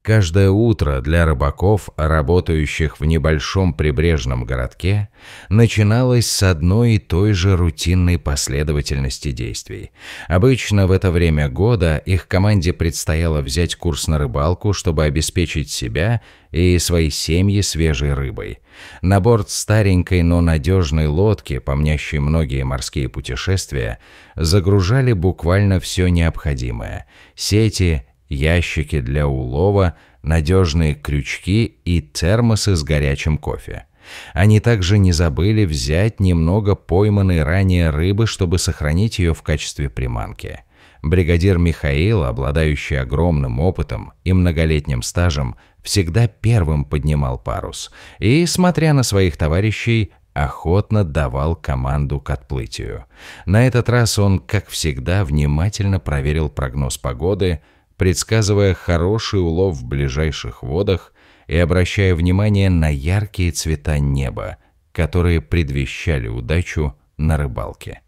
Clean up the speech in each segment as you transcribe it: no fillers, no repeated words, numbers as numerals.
Каждое утро для рыбаков, работающих в небольшом прибрежном городке, начиналось с одной и той же рутинной последовательности действий. Обычно в это время года их команде предстояло взять курс на рыбалку, чтобы обеспечить себя и свои семьи свежей рыбой. На борт старенькой, но надежной лодки, помнящей многие морские путешествия, загружали буквально все необходимое: сети, ящики для улова, надежные крючки и термосы с горячим кофе. Они также не забыли взять немного пойманной ранее рыбы, чтобы сохранить ее в качестве приманки. Бригадир Михаил, обладающий огромным опытом и многолетним стажем, всегда первым поднимал парус и, смотря на своих товарищей, охотно давал команду к отплытию. На этот раз он, как всегда, внимательно проверил прогноз погоды, предсказывая хороший улов в ближайших водах и обращая внимание на яркие цвета неба, которые предвещали удачу на рыбалке.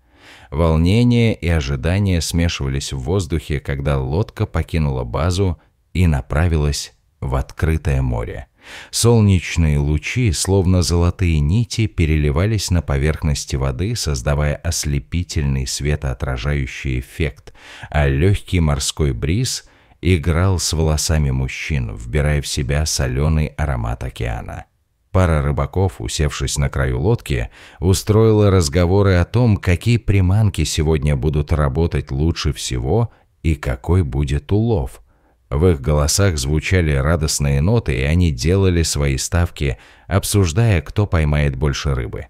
Волнение и ожидание смешивались в воздухе, когда лодка покинула базу и направилась в открытое море. Солнечные лучи, словно золотые нити, переливались на поверхности воды, создавая ослепительный светоотражающий эффект, а легкий морской бриз играл с волосами мужчин, вбирая в себя соленый аромат океана. Пара рыбаков, усевшись на краю лодки, устроила разговоры о том, какие приманки сегодня будут работать лучше всего и какой будет улов. В их голосах звучали радостные ноты, и они делали свои ставки, обсуждая, кто поймает больше рыбы.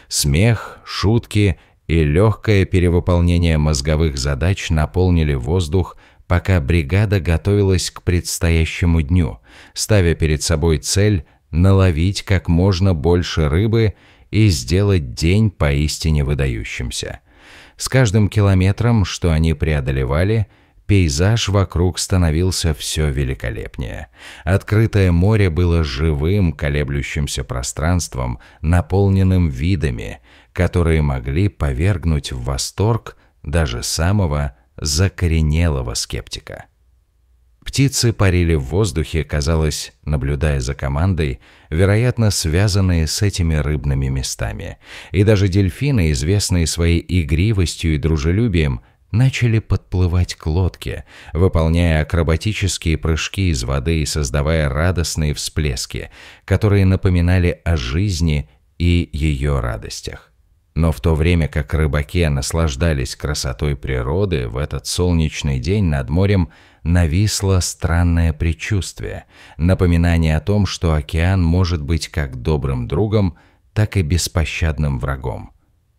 Смех, шутки и легкое перевыполнение мозговых задач наполнили воздух, пока бригада готовилась к предстоящему дню, ставя перед собой цель наловить как можно больше рыбы и сделать день поистине выдающимся. С каждым километром, что они преодолевали, пейзаж вокруг становился все великолепнее. Открытое море было живым, колеблющимся пространством, наполненным видами, которые могли повергнуть в восторг даже самого закоренелого скептика. Птицы парили в воздухе, казалось, наблюдая за командой, вероятно, связанные с этими рыбными местами. И даже дельфины, известные своей игривостью и дружелюбием, начали подплывать к лодке, выполняя акробатические прыжки из воды и создавая радостные всплески, которые напоминали о жизни и ее радостях. Но в то время как рыбаки наслаждались красотой природы, в этот солнечный день над морем нависло странное предчувствие, напоминание о том, что океан может быть как добрым другом, так и беспощадным врагом.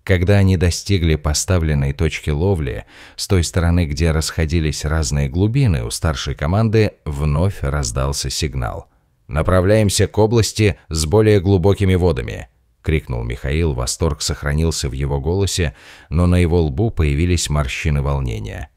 Когда они достигли поставленной точки ловли, с той стороны, где расходились разные глубины, у старшей команды вновь раздался сигнал. «Направляемся к области с более глубокими водами», — крикнул Михаил. Восторг сохранился в его голосе, но на его лбу появились морщины волнения.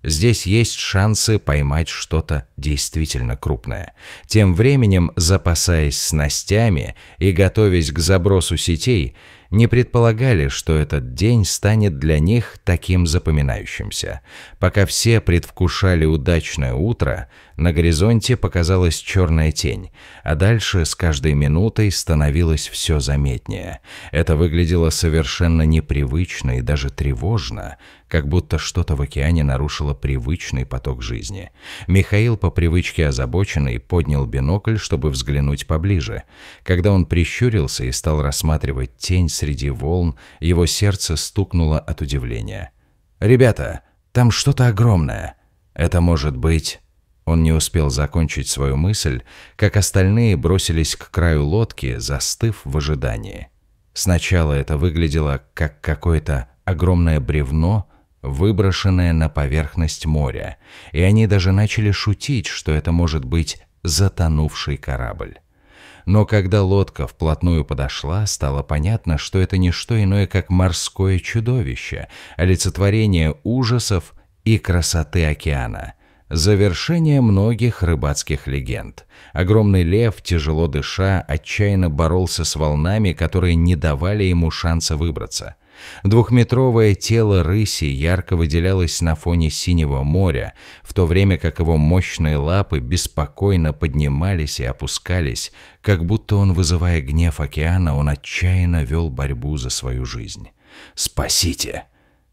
«Здесь есть шансы поймать что-то действительно крупное». Тем временем, запасаясь снастями и готовясь к забросу сетей, не предполагали, что этот день станет для них таким запоминающимся. Пока все предвкушали удачное утро, на горизонте показалась черная тень, а дальше с каждой минутой становилось все заметнее. Это выглядело совершенно непривычно и даже тревожно, как будто что-то в океане нарушило привычный поток жизни. Михаил, по привычке озабоченный, поднял бинокль, чтобы взглянуть поближе. Когда он прищурился и стал рассматривать тень среди волн, его сердце стукнуло от удивления. «Ребята, там что-то огромное. Это может быть...» Он не успел закончить свою мысль, как остальные бросились к краю лодки, застыв в ожидании. Сначала это выглядело как какое-то огромное бревно, выброшенное на поверхность моря, и они даже начали шутить, что это может быть затонувший корабль. Но когда лодка вплотную подошла, стало понятно, что это не что иное, как морское чудовище, олицетворение ужасов и красоты океана. Завершение многих рыбацких легенд. Огромный лев, тяжело дыша, отчаянно боролся с волнами, которые не давали ему шанса выбраться. Двухметровое тело рыси ярко выделялось на фоне синего моря, в то время как его мощные лапы беспокойно поднимались и опускались, как будто он, вызывая гнев океана, он отчаянно вел борьбу за свою жизнь. «Спасите!»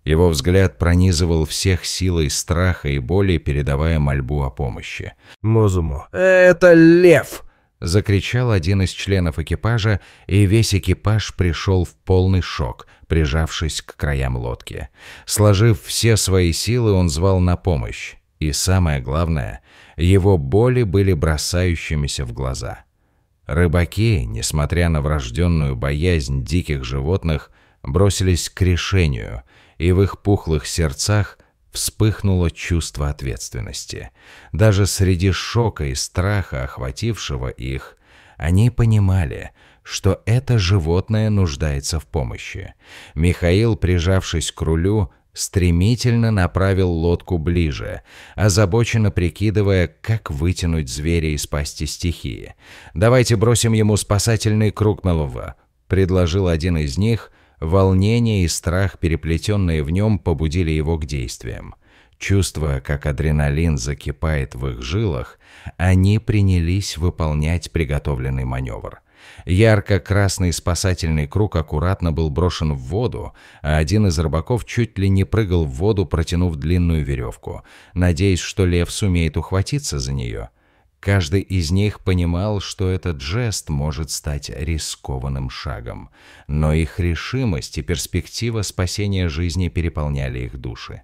Его взгляд пронизывал всех силой страха и боли, передавая мольбу о помощи. «Мозумо, это лев!» — закричал один из членов экипажа, и весь экипаж пришел в полный шок, прижавшись к краям лодки. Сложив все свои силы, он звал на помощь. И самое главное, его боли были бросающимися в глаза. Рыбаки, несмотря на врожденную боязнь диких животных, бросились к решению, и в их пухлых сердцах вспыхнуло чувство ответственности. Даже среди шока и страха, охватившего их, они понимали, что это животное нуждается в помощи. Михаил, прижавшись к рулю, стремительно направил лодку ближе, озабоченно прикидывая, как вытянуть зверя из пасти стихии. «Давайте бросим ему спасательный круг, Мелова», — предложил один из них. Волнение и страх, переплетенные в нем, побудили его к действиям. Чувствуя, как адреналин закипает в их жилах, они принялись выполнять приготовленный маневр. Ярко-красный спасательный круг аккуратно был брошен в воду, а один из рыбаков чуть ли не прыгал в воду, протянув длинную веревку, надеясь, что лев сумеет ухватиться за нее. Каждый из них понимал, что этот жест может стать рискованным шагом, но их решимость и перспектива спасения жизни переполняли их души.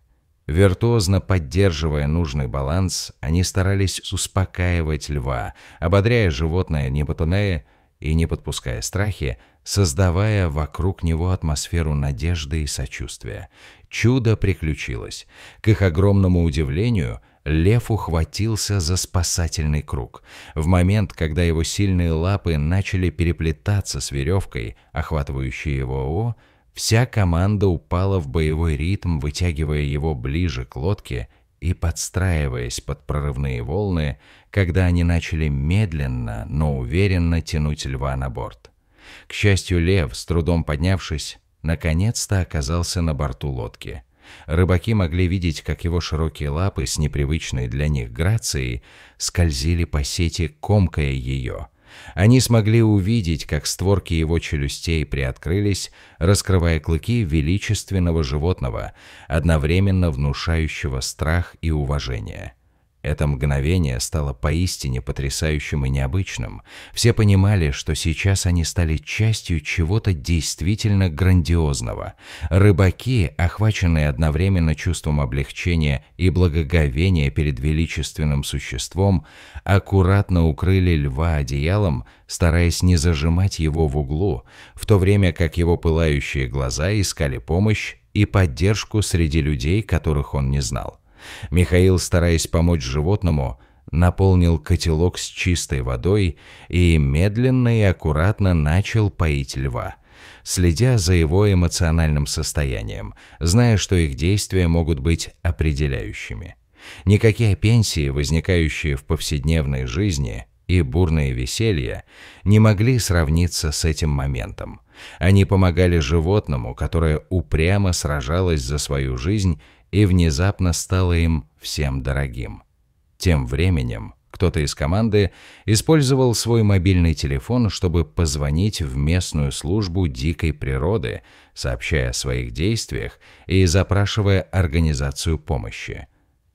Виртуозно поддерживая нужный баланс, они старались успокаивать льва, ободряя животное, не потоная и не подпуская страхи, создавая вокруг него атмосферу надежды и сочувствия. Чудо приключилось. К их огромному удивлению, лев ухватился за спасательный круг. В момент, когда его сильные лапы начали переплетаться с веревкой, охватывающей его, вся команда упала в боевой ритм, вытягивая его ближе к лодке и подстраиваясь под прорывные волны, когда они начали медленно, но уверенно тянуть льва на борт. К счастью, лев, с трудом поднявшись, наконец-то оказался на борту лодки. Рыбаки могли видеть, как его широкие лапы с непривычной для них грацией скользили по сети, комкая ее. Они смогли увидеть, как створки его челюстей приоткрылись, раскрывая клыки величественного животного, одновременно внушающего страх и уважение. Это мгновение стало поистине потрясающим и необычным. Все понимали, что сейчас они стали частью чего-то действительно грандиозного. Рыбаки, охваченные одновременно чувством облегчения и благоговения перед величественным существом, аккуратно укрыли льва одеялом, стараясь не зажимать его в углу, в то время как его пылающие глаза искали помощь и поддержку среди людей, которых он не знал. Михаил, стараясь помочь животному, наполнил котелок с чистой водой и медленно и аккуратно начал поить льва, следя за его эмоциональным состоянием, зная, что их действия могут быть определяющими. Никакие пенсии, возникающие в повседневной жизни, и бурное веселье не могли сравниться с этим моментом. Они помогали животному, которое упрямо сражалось за свою жизнь и внезапно стало им всем дорогим. Тем временем кто-то из команды использовал свой мобильный телефон, чтобы позвонить в местную службу дикой природы, сообщая о своих действиях и запрашивая организацию помощи.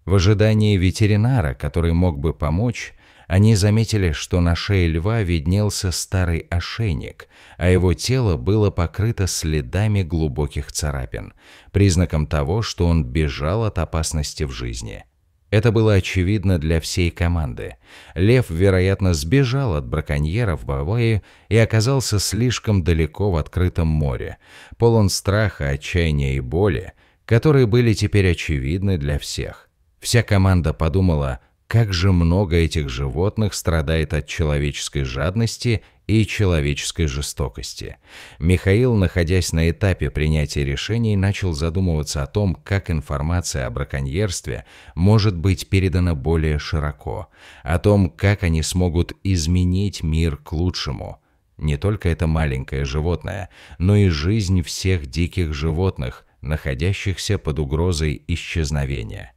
В ожидании ветеринара, который мог бы помочь, они заметили, что на шее льва виднелся старый ошейник, а его тело было покрыто следами глубоких царапин, признаком того, что он бежал от опасности в жизни. Это было очевидно для всей команды. Лев, вероятно, сбежал от браконьеров в Гавайи и оказался слишком далеко в открытом море, полон страха, отчаяния и боли, которые были теперь очевидны для всех. Вся команда подумала, как же много этих животных страдает от человеческой жадности и человеческой жестокости. Михаил, находясь на этапе принятия решений, начал задумываться о том, как информация о браконьерстве может быть передана более широко, о том, как они смогут изменить мир к лучшему. не только это маленькое животное, но и жизнь всех диких животных, находящихся под угрозой исчезновения.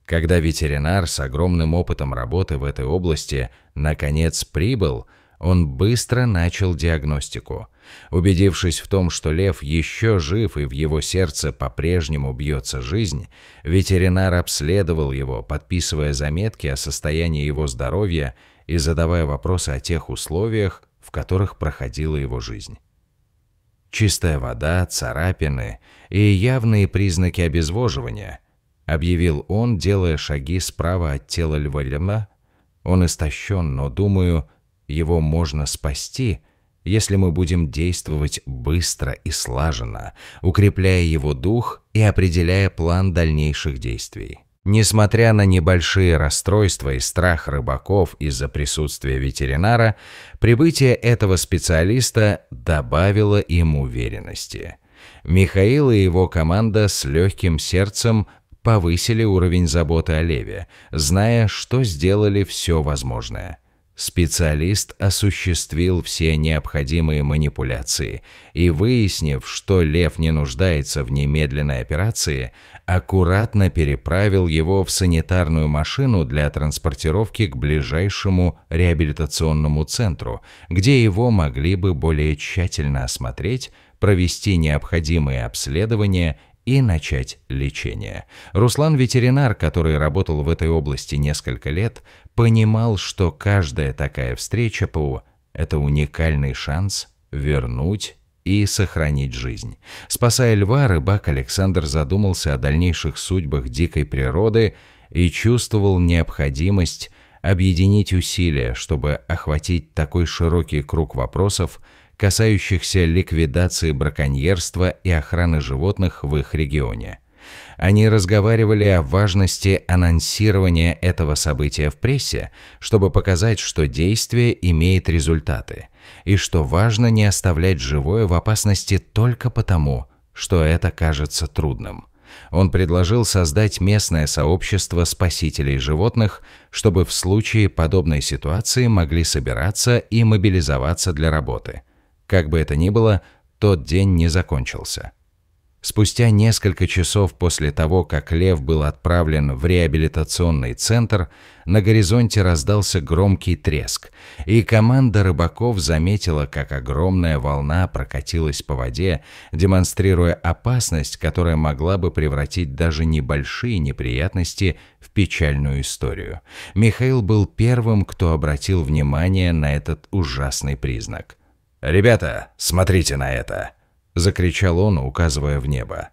Когда ветеринар с огромным опытом работы в этой области наконец прибыл, он быстро начал диагностику. Убедившись в том, что лев еще жив и в его сердце по-прежнему бьется жизнь, ветеринар обследовал его, подписывая заметки о состоянии его здоровья и задавая вопросы о тех условиях, в которых проходила его жизнь. «Чистая вода, царапины и явные признаки обезвоживания», — объявил он, делая шаги справа от тела льва. «Он истощен, но, думаю, его можно спасти, если мы будем действовать быстро и слаженно, укрепляя его дух и определяя план дальнейших действий». Несмотря на небольшие расстройства и страх рыбаков из-за присутствия ветеринара, прибытие этого специалиста добавило им уверенности. Михаил и его команда с легким сердцем повысили уровень заботы о леве, зная, что сделали все возможное. Специалист осуществил все необходимые манипуляции и, выяснив, что лев не нуждается в немедленной операции, аккуратно переправил его в санитарную машину для транспортировки к ближайшему реабилитационному центру, где его могли бы более тщательно осмотреть, провести необходимые обследования и начать лечение. Руслан, ветеринар, который работал в этой области несколько лет, понимал, что каждая такая встреча – это уникальный шанс вернуть и сохранить жизнь. Спасая льва, рыбак Александр задумался о дальнейших судьбах дикой природы и чувствовал необходимость объединить усилия, чтобы охватить такой широкий круг вопросов, касающихся ликвидации браконьерства и охраны животных в их регионе. Они разговаривали о важности анонсирования этого события в прессе, чтобы показать, что действие имеет результаты, и что важно не оставлять живое в опасности только потому, что это кажется трудным. Он предложил создать местное сообщество спасителей животных, чтобы в случае подобной ситуации могли собираться и мобилизоваться для работы. Как бы это ни было, тот день не закончился. Спустя несколько часов после того, как лев был отправлен в реабилитационный центр, на горизонте раздался громкий треск, и команда рыбаков заметила, как огромная волна прокатилась по воде, демонстрируя опасность, которая могла бы превратить даже небольшие неприятности в печальную историю. Михаил был первым, кто обратил внимание на этот ужасный признак. «Ребята, смотрите на это!» — закричал он, указывая в небо.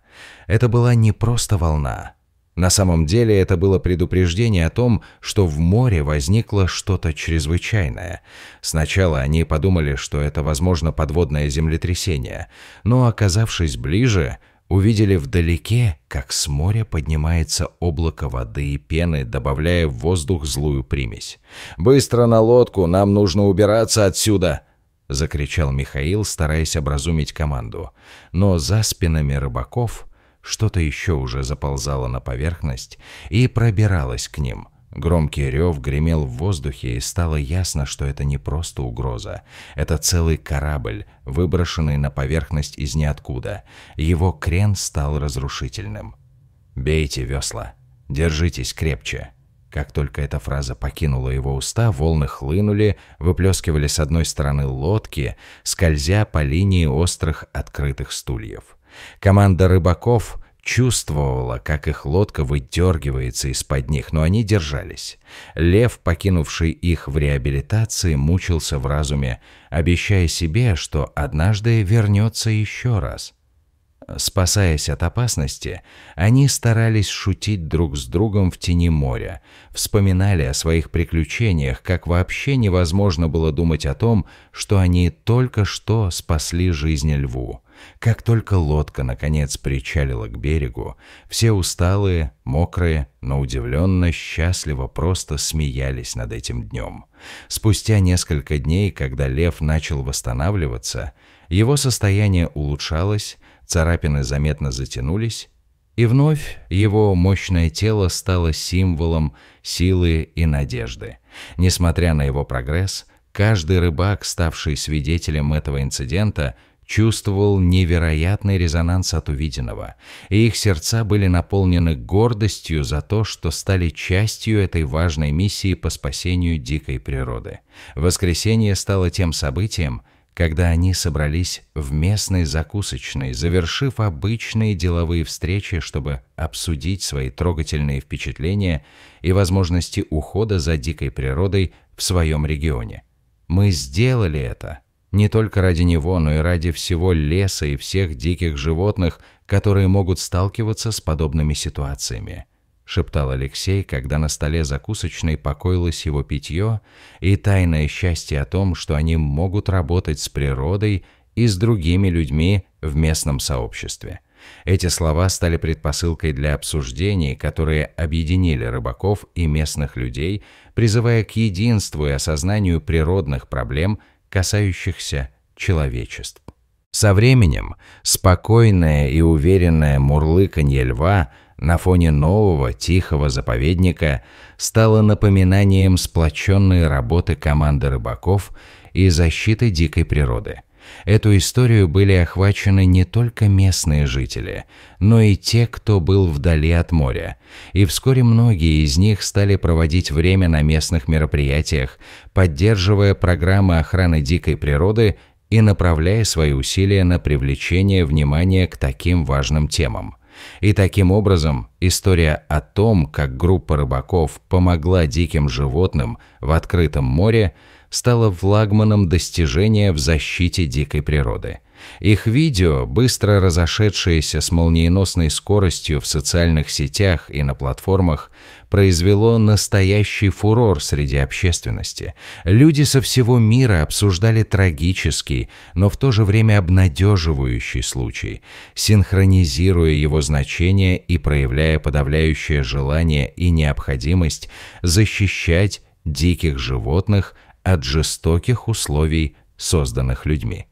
Это была не просто волна. На самом деле это было предупреждение о том, что в море возникло что-то чрезвычайное. Сначала они подумали, что это, возможно, подводное землетрясение, но, оказавшись ближе, увидели вдалеке, как с моря поднимается облако воды и пены, добавляя в воздух злую примесь. «Быстро на лодку, нам нужно убираться отсюда!» — закричал Михаил, стараясь образумить команду. Но за спинами рыбаков что-то еще уже заползало на поверхность и пробиралось к ним. Громкий рев гремел в воздухе, и стало ясно, что это не просто угроза. Это целый корабль, выброшенный на поверхность из ниоткуда. Его крен стал разрушительным. «Бейте весла! Держитесь крепче!» Как только эта фраза покинула его уста, волны хлынули, выплескивали с одной стороны лодки, скользя по линии острых открытых стульев. Команда рыбаков чувствовала, как их лодка выдергивается из-под них, но они держались. Лев, покинувший их в реабилитации, мучился в разуме, обещая себе, что однажды вернется еще раз. Спасаясь от опасности, они старались шутить друг с другом в тени моря, вспоминали о своих приключениях, как вообще невозможно было думать о том, что они только что спасли жизнь льву. Как только лодка наконец причалила к берегу, все усталые, мокрые, но удивленно, счастливо просто смеялись над этим днем. Спустя несколько дней, когда лев начал восстанавливаться, его состояние улучшалось, царапины заметно затянулись, и вновь его мощное тело стало символом силы и надежды. Несмотря на его прогресс, Каждый рыбак, ставший свидетелем этого инцидента, чувствовал невероятный резонанс от увиденного, и их сердца были наполнены гордостью за то, что стали частью этой важной миссии по спасению дикой природы. Воскресенье стало тем событием, когда они собрались в местной закусочной, завершив обычные деловые встречи, чтобы обсудить свои трогательные впечатления и возможности ухода за дикой природой в своем регионе. Мы сделали это не только ради него, но и ради всего леса и всех диких животных, которые могут сталкиваться с подобными ситуациями, шептал Алексей, когда на столе закусочной покоилось его питье и тайное счастье о том, что они могут работать с природой и с другими людьми в местном сообществе. Эти слова стали предпосылкой для обсуждений, которые объединили рыбаков и местных людей, призывая к единству и осознанию природных проблем, касающихся человечеств. Со временем спокойное и уверенное мурлыканье льва на фоне нового тихого заповедника стало напоминанием сплоченной работы команды рыбаков и защиты дикой природы. Эту историю были охвачены не только местные жители, но и те, кто был вдали от моря, и вскоре многие из них стали проводить время на местных мероприятиях, поддерживая программы охраны дикой природы и направляя свои усилия на привлечение внимания к таким важным темам. И таким образом история о том, как группа рыбаков помогла диким животным в открытом море, стала флагманом достижения в защите дикой природы. Их видео, быстро разошедшееся с молниеносной скоростью в социальных сетях и на платформах, произвело настоящий фурор среди общественности. Люди со всего мира обсуждали трагический, но в то же время обнадеживающий случай, синхронизируя его значение и проявляя подавляющее желание и необходимость защищать диких животных от жестоких условий, созданных людьми.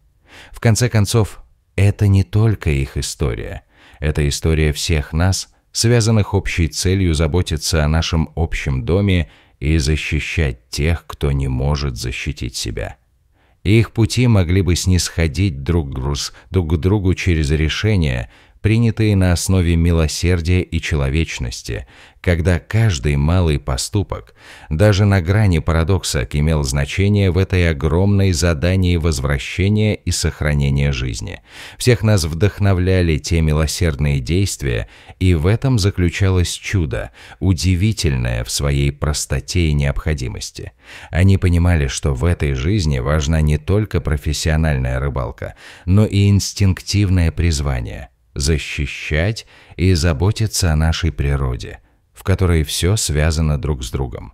В конце концов, это не только их история. Это история всех нас, связанных общей целью заботиться о нашем общем доме и защищать тех, кто не может защитить себя. Их пути могли бы снисходить друг к другу через решения, принятые на основе милосердия и человечности, когда каждый малый поступок, даже на грани парадокса, имел значение в этой огромной задании возвращения и сохранения жизни. Всех нас вдохновляли те милосердные действия, и в этом заключалось чудо, удивительное в своей простоте и необходимости. Они понимали, что в этой жизни важна не только профессиональная рыбалка, но и инстинктивное призвание – защищать и заботиться о нашей природе, в которой все связано друг с другом.